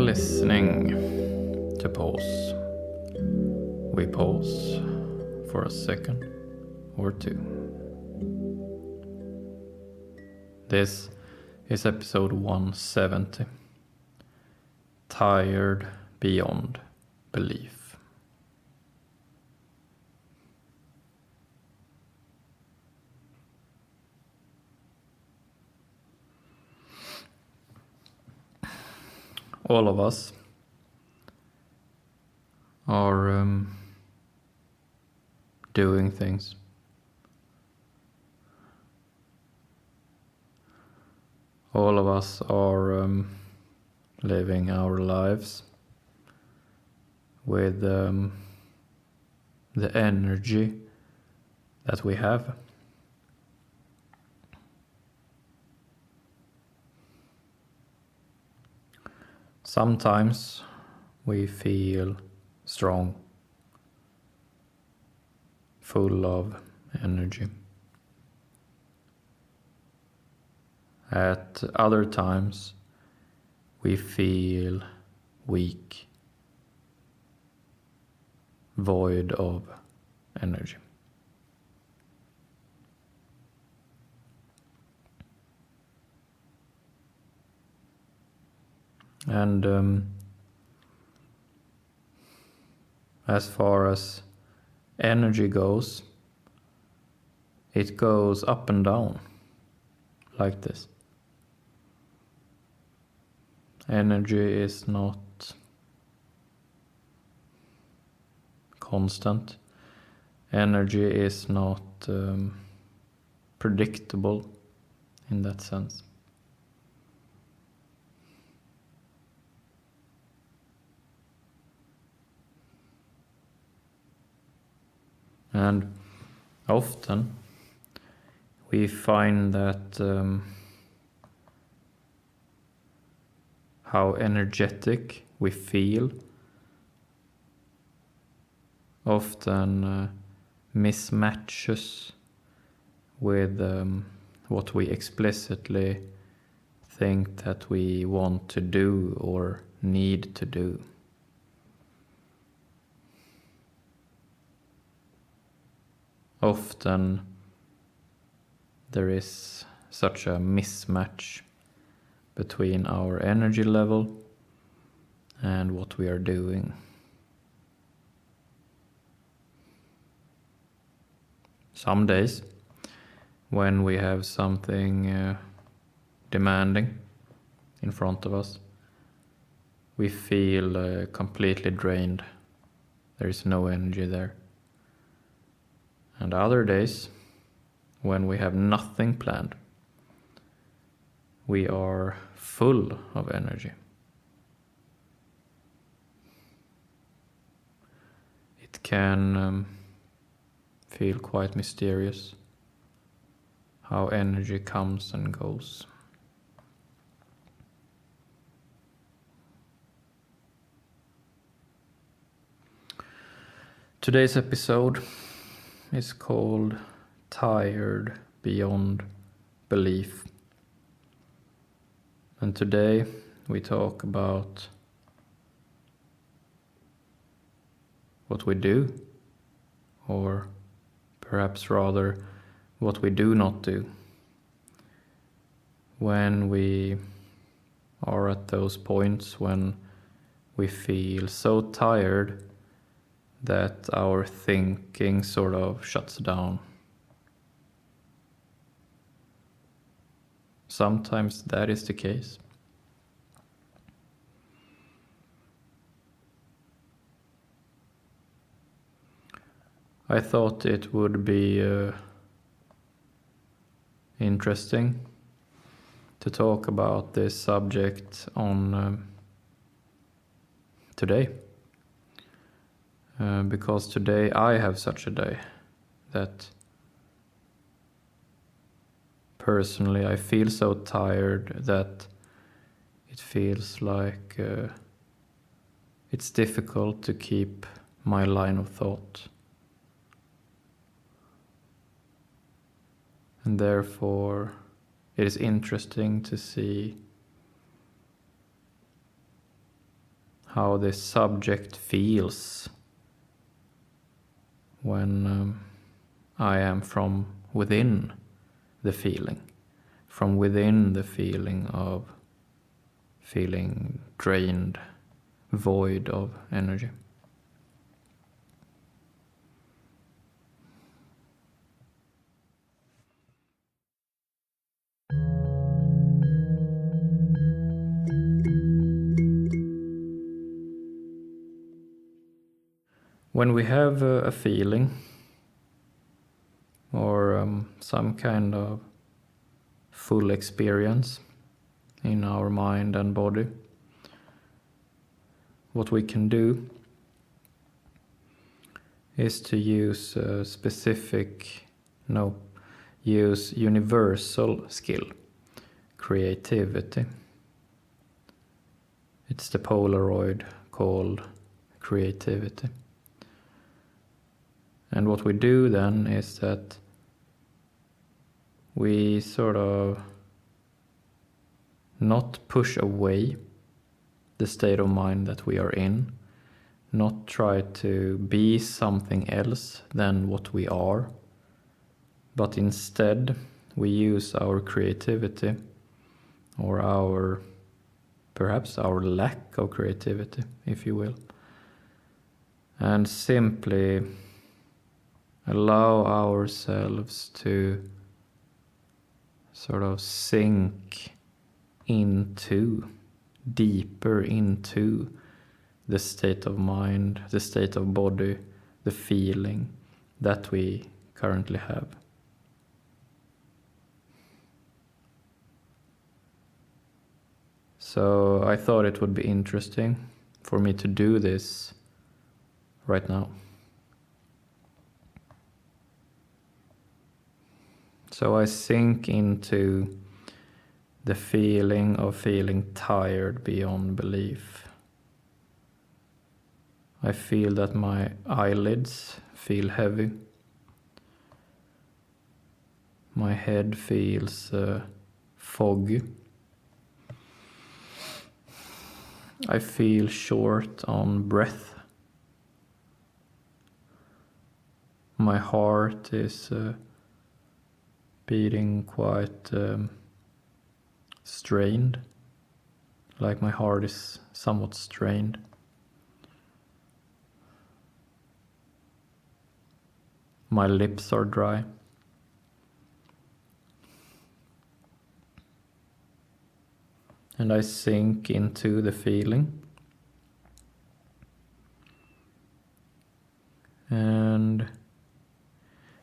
listening to Pause. We pause for a second or two. This is episode 170. Tired beyond belief. All of us are doing things. All of us are living our lives with the energy that we have. Sometimes we feel strong, full of energy. At other times, we feel weak, void of energy. And as far as energy goes, it goes up and down like this. Energy is not constant. Energy is not predictable in that sense. And often we find that how energetic we feel often mismatches with what we explicitly think that we want to do or need to do. Often there is such a mismatch between our energy level and what we are doing. Some days, when we have something demanding in front of us, we feel completely drained. There is no energy there. And other days, when we have nothing planned, we are full of energy. It can feel quite mysterious how energy comes and goes. Today's episode is called Tired Beyond Belief. And today we talk about what we do, or perhaps rather what we do not do, when we are at those points when we feel so tired that our thinking sort of shuts down. Sometimes that is the case. I thought it would be interesting to talk about this subject on today. Because today I have such a day that personally I feel so tired that it feels like it's difficult to keep my line of thought. And therefore it is interesting to see how the subject feels when I am from within the feeling, from within the feeling of feeling drained, void of energy. When we have a feeling or some kind of full experience in our mind and body, what we can do is to use use universal skill, creativity. It's the Polaroid called creativity. And what we do then is that we sort of not push away the state of mind that we are in, not try to be something else than what we are, but instead we use our creativity or perhaps our lack of creativity, if you will, and simply allow ourselves to sort of sink deeper into the state of mind, the state of body, the feeling that we currently have. So I thought it would be interesting for me to do this right now. So I sink into the feeling of feeling tired beyond belief. I feel that my eyelids feel heavy. My head feels foggy. I feel short on breath. My heart is beating quite strained, like my heart is somewhat strained. My lips are dry. And I sink into the feeling. And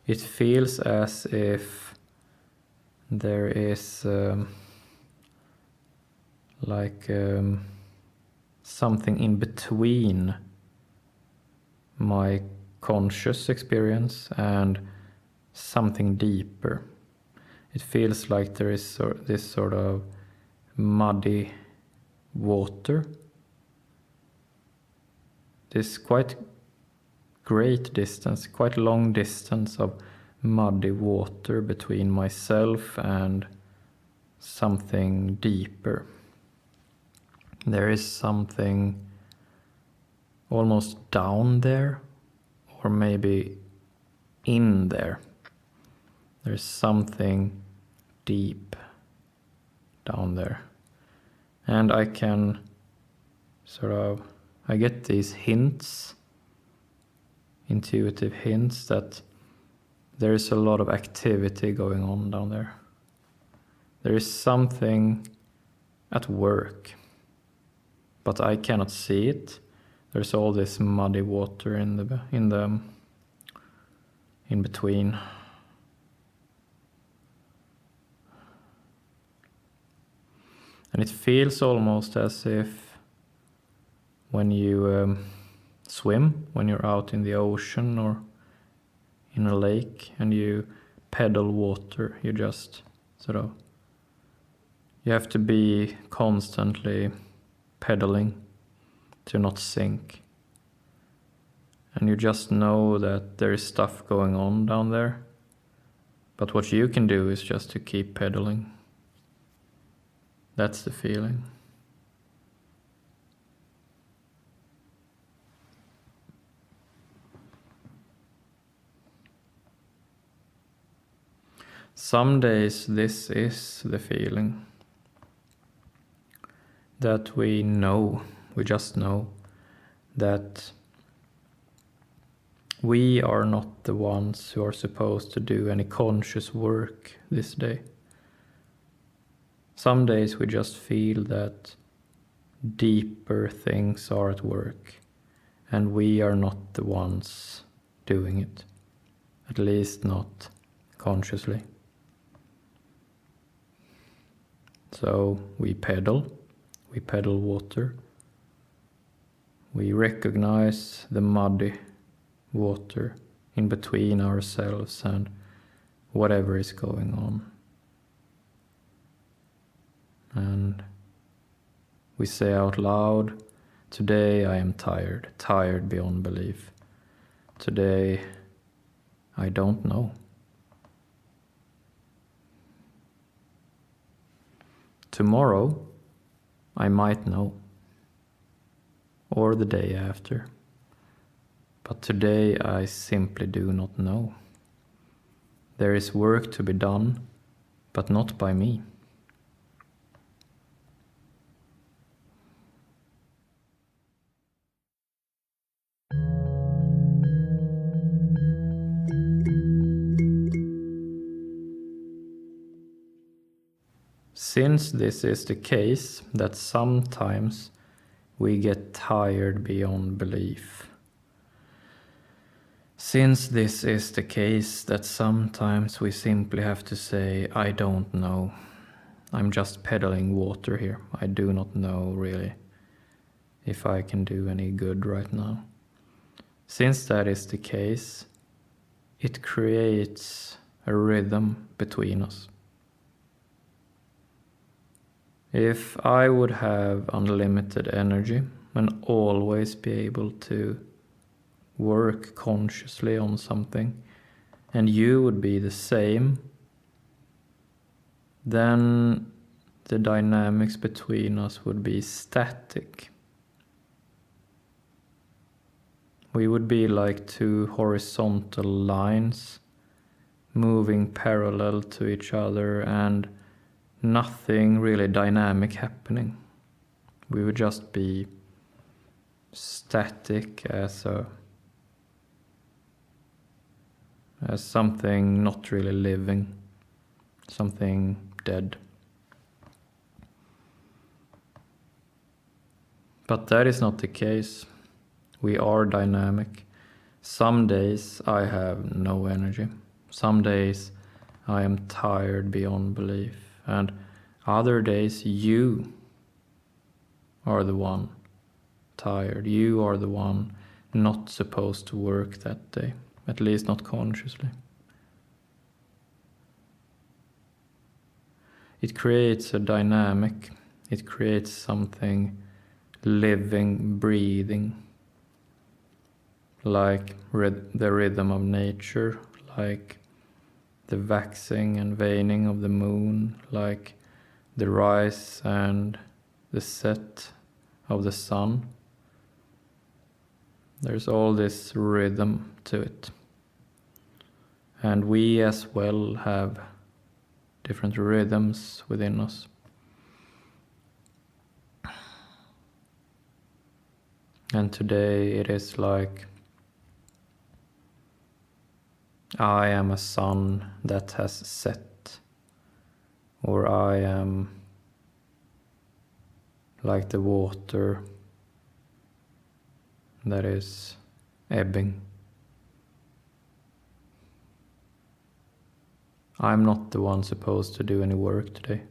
it feels as if there is something in between my conscious experience and something deeper. It feels like there is this sort of muddy water. This quite great distance, quite long distance of muddy water between myself and something deeper. There is something almost down there, or maybe in there. There's something deep down there. And I can I get these hints, intuitive hints that there is a lot of activity going on down there. There is something at work, but I cannot see it. There's all this muddy water in between. And it feels almost as if when you swim, when you're out in the ocean or in a lake and you pedal water, you just you have to be constantly pedaling to not sink. And you just know that there is stuff going on down there. But what you can do is just to keep pedaling. That's the feeling. Some days this is the feeling that we just know that we are not the ones who are supposed to do any conscious work this day. Some days we just feel that deeper things are at work and we are not the ones doing it, at least not consciously. So we pedal water. We recognize the muddy water in between ourselves and whatever is going on. And we say out loud, today I am tired beyond belief. Today I don't know. Tomorrow I might know, or the day after. But today I simply do not know. There is work to be done, but not by me. Since this is the case that sometimes we get tired beyond belief, since this is the case that sometimes we simply have to say, I don't know, I'm just pedaling water here, I do not know really if I can do any good right now. Since that is the case, it creates a rhythm between us. If I would have unlimited energy and always be able to work consciously on something, and you would be the same, then the dynamics between us would be static. We would be like two horizontal lines moving parallel to each other and nothing really dynamic happening. We would just be static as something not really living, something dead. But that is not the case. We are dynamic. Some days I have no energy. Some days I am tired beyond belief. And other days you are the one tired. You are the one not supposed to work that day, at least not consciously. It creates a dynamic. It creates something living, breathing, like the rhythm of nature, like the waxing and waning of the moon, like the rise and the set of the sun. There's all this rhythm to it. And we as well have different rhythms within us. And today it is like I am a sun that has set, or I am like the water that is ebbing. I'm not the one supposed to do any work today.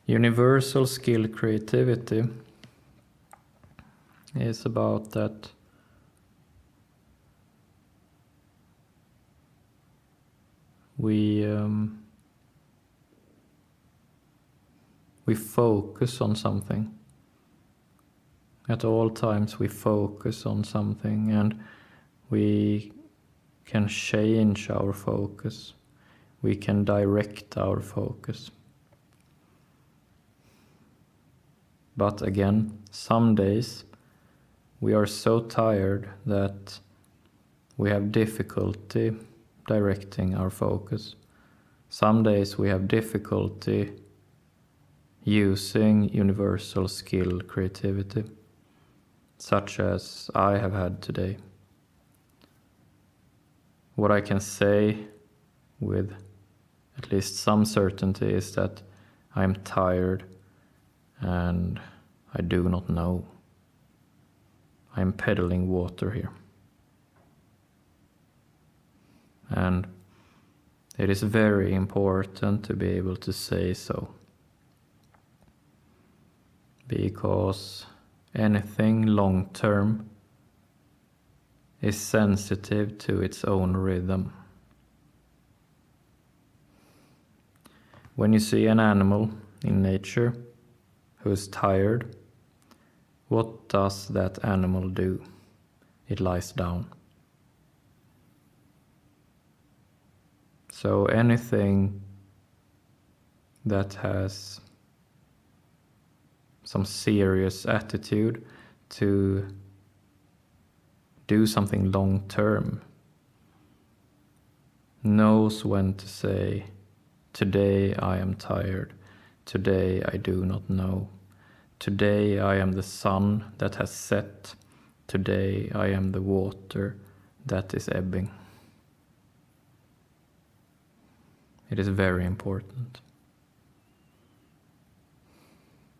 Universal skill creativity is about that we focus on something. At all times we focus on something and we can change our focus. We can direct our focus. But again, some days we are so tired that we have difficulty directing our focus. Some days we have difficulty using universal skill creativity, such as I have had today. What I can say with at least some certainty is that I am tired and I do not know. I am peddling water here. And it is very important to be able to say so. Because anything long term is sensitive to its own rhythm. When you see an animal in nature who is tired, what does that animal do? It lies down. So anything that has some serious attitude to do something long term knows when to say, today I am tired, today I do not know, today I am the sun that has set, today I am the water that is ebbing. It is very important.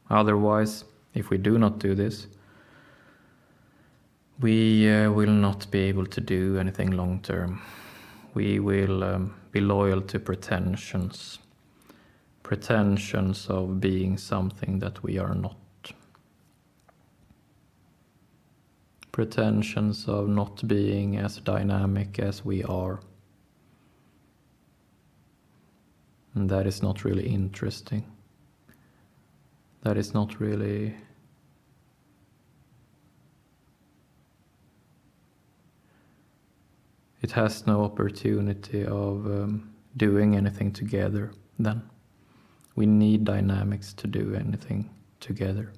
Otherwise, if we do not do this, we will not be able to do anything long term. We will be loyal to pretensions of being something that we are not. Pretensions of not being as dynamic as we are. And that is not really interesting. That is not really it has no opportunity of doing anything together then. We need dynamics to do anything together.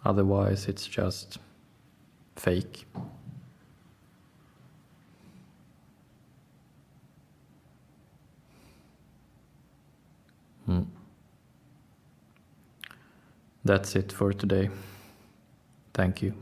Otherwise it's just fake. That's it for today. Thank you.